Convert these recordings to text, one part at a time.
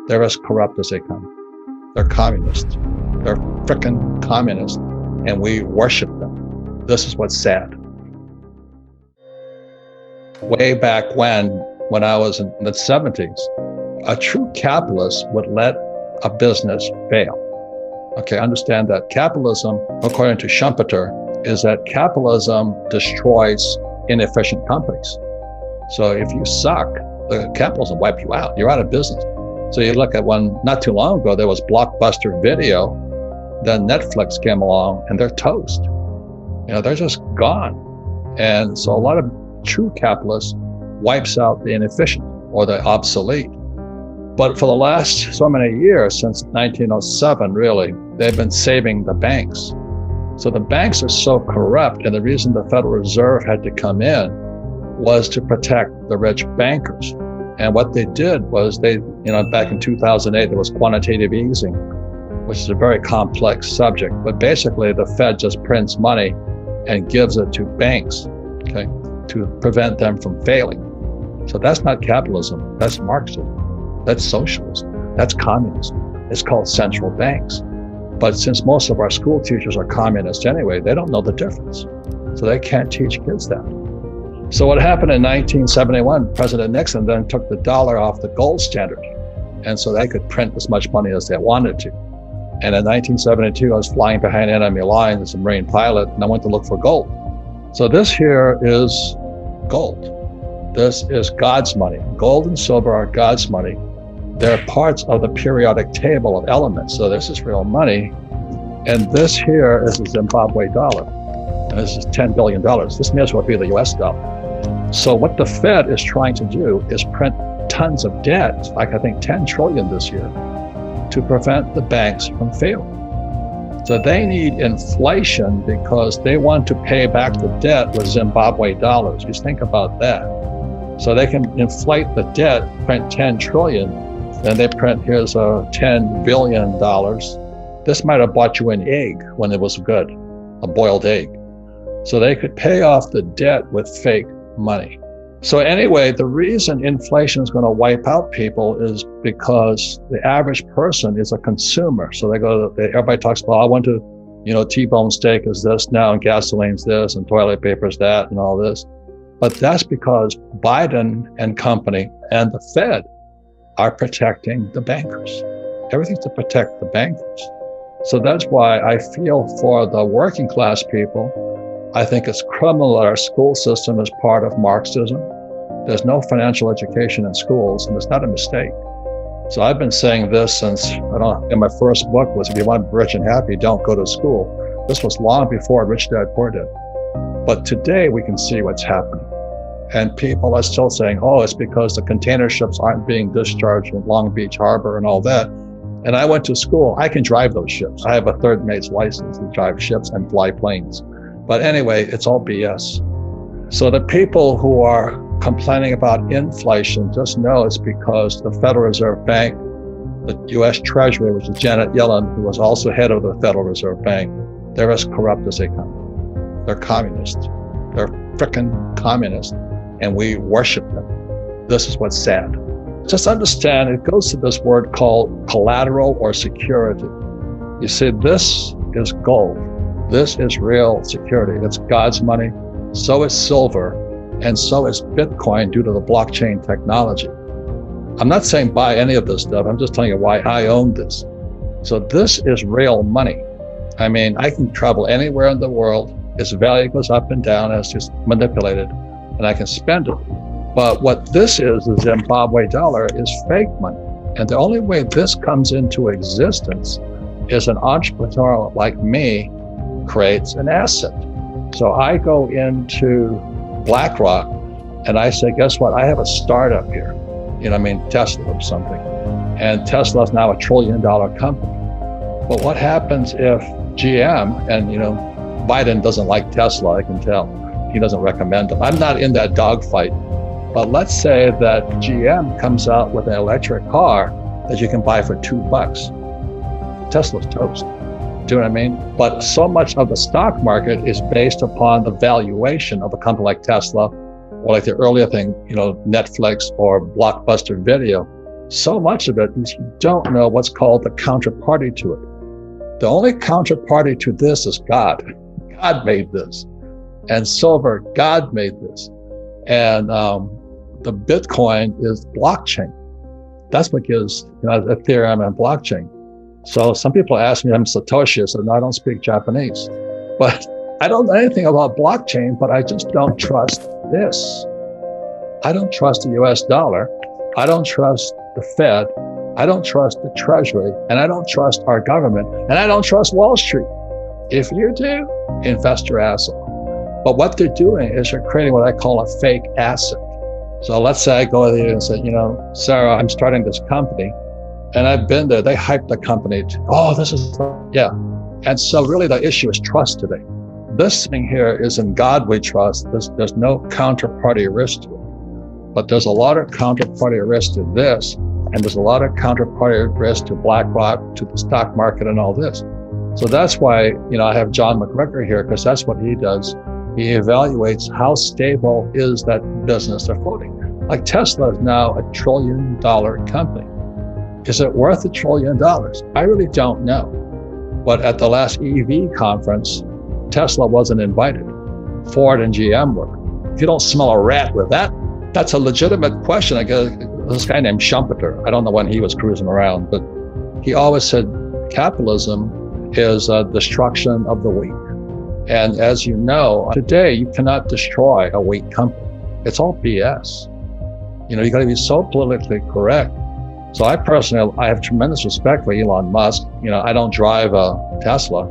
They're as corrupt as they come. They're communists. They're frickin' communists, and we worship them. This is what's sad. Way back when I was in the 70s, a true capitalist would let a business fail. Okay, understand that capitalism, according to Schumpeter, is that capitalism destroys inefficient companies. So if you suck, the capitalism wipe you out. You're out of business. So you look at one, not too long ago, there was Blockbuster Video, then Netflix came along and they're toast. They're just gone. And so a lot of true capitalists wipes out the inefficient or the obsolete. But for the last so many years, since 1907, really, they've been saving the banks. So the banks are so corrupt, and the reason the Federal Reserve had to come in was to protect the rich bankers. And what they did was back in 2008, there was quantitative easing, which is a very complex subject. But basically, the Fed just prints money and gives it to banks, okay, to prevent them from failing. So that's not capitalism, that's Marxism, that's socialism, that's communism. It's called central banks. But since most of our school teachers are communists anyway, they don't know the difference. So they can't teach kids that. So what happened in 1971, President Nixon then took the dollar off the gold standard. And so they could print as much money as they wanted to. And in 1972, I was flying behind enemy lines as a Marine pilot, and I went to look for gold. So this here is gold. This is God's money. Gold and silver are God's money. They're parts of the periodic table of elements. So this is real money. And this here is a Zimbabwe dollar. And this is $10 billion. This may as well be the US dollar. So what the Fed is trying to do is print tons of debt, like I think 10 trillion this year, to prevent the banks from failing. So they need inflation because they want to pay back the debt with Zimbabwe dollars. Just think about that. So they can inflate the debt, print 10 trillion, then they print, here's a $10 billion. This might have bought you an egg when it was good, a boiled egg. So they could pay off the debt with fake money. So anyway, the reason inflation is going to wipe out people is because the average person is a consumer. So everybody talks about, I want to, T-bone steak is this now, and gasoline's this, and toilet paper is that, and all this. But that's because Biden and company and the Fed are protecting the bankers. Everything's to protect the bankers. So that's why I feel for the working class people. I think it's criminal that our school system is part of Marxism. There's no financial education in schools, and it's not a mistake. So I've been saying this since, in my first book was, if you want to be rich and happy, don't go to school. This was long before Rich Dad Poor Dad. But today we can see what's happening. And people are still saying, oh, it's because the container ships aren't being discharged in Long Beach Harbor and all that. And I went to school. I can drive those ships. I have a third mate's license to drive ships and fly planes. But anyway, it's all BS. So the people who are complaining about inflation, just know it's because the Federal Reserve Bank, the US Treasury, which is Janet Yellen, who was also head of the Federal Reserve Bank, they're as corrupt as they come. They're communists. They're frickin' communists, and we worship them. This is what's sad. Just understand, it goes to this word called collateral or security. You see, this is gold. This is real security. It's God's money. So is silver, and so is Bitcoin due to the blockchain technology. I'm not saying buy any of this stuff. I'm just telling you why I own this. So this is real money. I mean, I can travel anywhere in the world. Its value goes up and down as just manipulated, and I can spend it. But what this is, the Zimbabwe dollar, is fake money. And the only way this comes into existence is an entrepreneur like me creates an asset. So I go into BlackRock and I say, guess what? I have a startup here. Tesla or something. And Tesla's now $1 trillion company. But what happens if GM, and Biden doesn't like Tesla, I can tell. He doesn't recommend them. I'm not in that dogfight. But let's say that GM comes out with an electric car that you can buy for $2. Tesla's toast. Do you know what I mean? But so much of the stock market is based upon the valuation of a company like Tesla, or like the earlier thing, Netflix or Blockbuster Video. so much of it is you don't know what's called the counterparty to it. The only counterparty to this is God. God made this. And silver, God made this. And the Bitcoin is blockchain. That's what gives Ethereum and blockchain. So some people ask me, I'm Satoshi, I said, no, I don't speak Japanese. But I don't know anything about blockchain, but I just don't trust this. I don't trust the US dollar. I don't trust the Fed. I don't trust the Treasury. And I don't trust our government. And I don't trust Wall Street. If you do, invest your ass off. But what they're doing is they're creating what I call a fake asset. So let's say I go there and say, Sarah, I'm starting this company. And I've been there. They hype the company. This is, yeah. And so really the issue is trust today. This thing here is in God we trust. There's no counterparty risk to it. But there's a lot of counterparty risk to this. And there's a lot of counterparty risk to BlackRock, to the stock market and all this. So that's why, I have John McGregor here, because that's what he does. He evaluates how stable is that business they're floating. Like Tesla is now $1 trillion company. Is it worth $1 trillion? I really don't know. But at the last EV conference, Tesla wasn't invited. Ford and GM were. If you don't smell a rat with that, that's a legitimate question. I guess this guy named Schumpeter, I don't know when he was cruising around, but he always said capitalism is a destruction of the weak. And as you know, today you cannot destroy a weak company. It's all BS. You got to be so politically correct. So I have tremendous respect for Elon Musk. I don't drive a Tesla.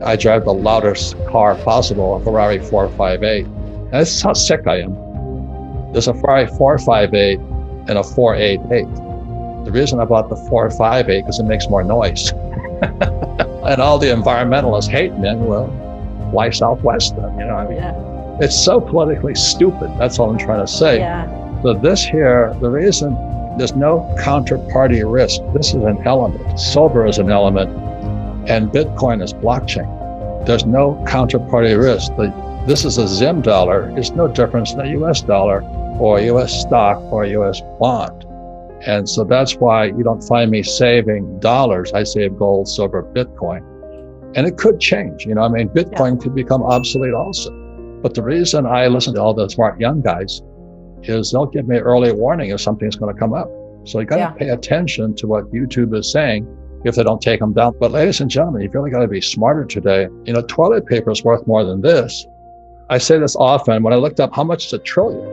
I drive the loudest car possible, a Ferrari 458. And that's how sick I am. There's a Ferrari 458 and a 488. The reason I bought the 458 because it makes more noise. And all the environmentalists hate me. Well, fly Southwest then, Yeah. It's so politically stupid. That's all I'm trying to say. Yeah. So this here, the reason there's no counterparty risk, this is an element. Silver is an element, and Bitcoin is blockchain. There's no counterparty risk. This is a Zim dollar. It's no difference than a US dollar or a US stock or a US bond. And so that's why you don't find me saving dollars. I save gold, silver, Bitcoin. And it could change, Bitcoin could become obsolete also. But the reason I listen to all the smart young guys is they'll give me early warning if something's going to come up. So you got to pay attention to what YouTube is saying if they don't take them down. But ladies and gentlemen, you've really got to be smarter today. Toilet paper is worth more than this. I say this often when I looked up how much is $1 trillion.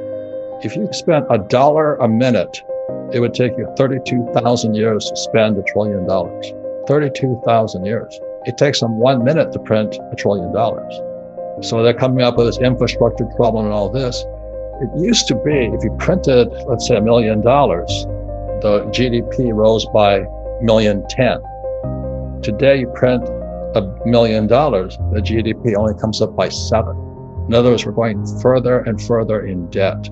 If you spent $1 a minute, it would take you 32,000 years to spend $1 trillion. 32,000 years. It takes them 1 minute to print $1 trillion. So they're coming up with this infrastructure problem and all this. It used to be, if you printed, let's say $1 million, the GDP rose by $1,010,000. Today, you print $1 million, the GDP only comes up by 7. In other words, we're going further and further in debt.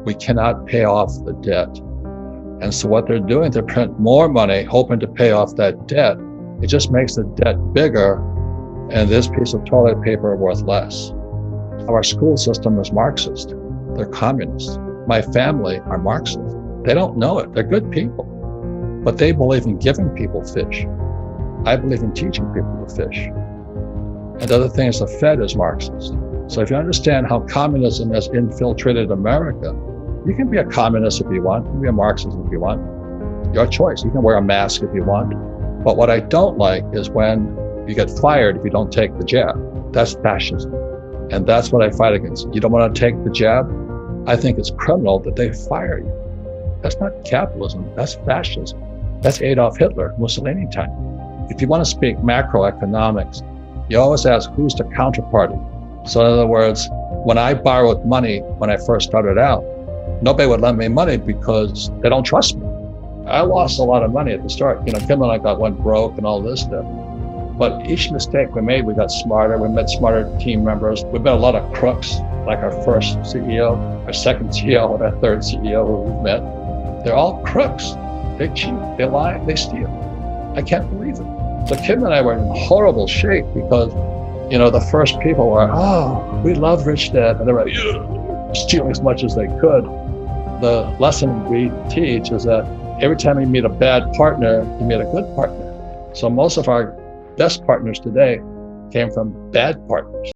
We cannot pay off the debt. And so what they're doing, they print more money, hoping to pay off that debt. It just makes the debt bigger, and this piece of toilet paper worth less. Our school system is Marxist. They're communists. My family are Marxist. They don't know it. They're good people, but they believe in giving people fish. I believe in teaching people to fish. And the other thing is the Fed is Marxist. So if you understand how communism has infiltrated America, you can be a communist if you want. You can be a Marxist if you want. Your choice. You can wear a mask if you want. But what I don't like is when you get fired if you don't take the jab. That's fascism. And that's what I fight against. You don't want to take the jab? I think it's criminal that they fire you. That's not capitalism. That's fascism. That's Adolf Hitler, Mussolini time. If you want to speak macroeconomics, you always ask, who's the counterparty? So in other words, when I borrowed money when I first started out, nobody would lend me money because they don't trust me. I lost a lot of money at the start. Kim and I went broke and all this stuff. But each mistake we made, we got smarter. We met smarter team members. We met a lot of crooks, like our first CEO, our second CEO, and our third CEO who we've met. They're all crooks. They cheat, they lie, they steal. I can't believe it. So Kim and I were in horrible shape because, the first people were, we love Rich Dad. And they were stealing as much as they could. The lesson we teach is that every time you meet a bad partner, you meet a good partner. So most of our best partners today came from bad partners.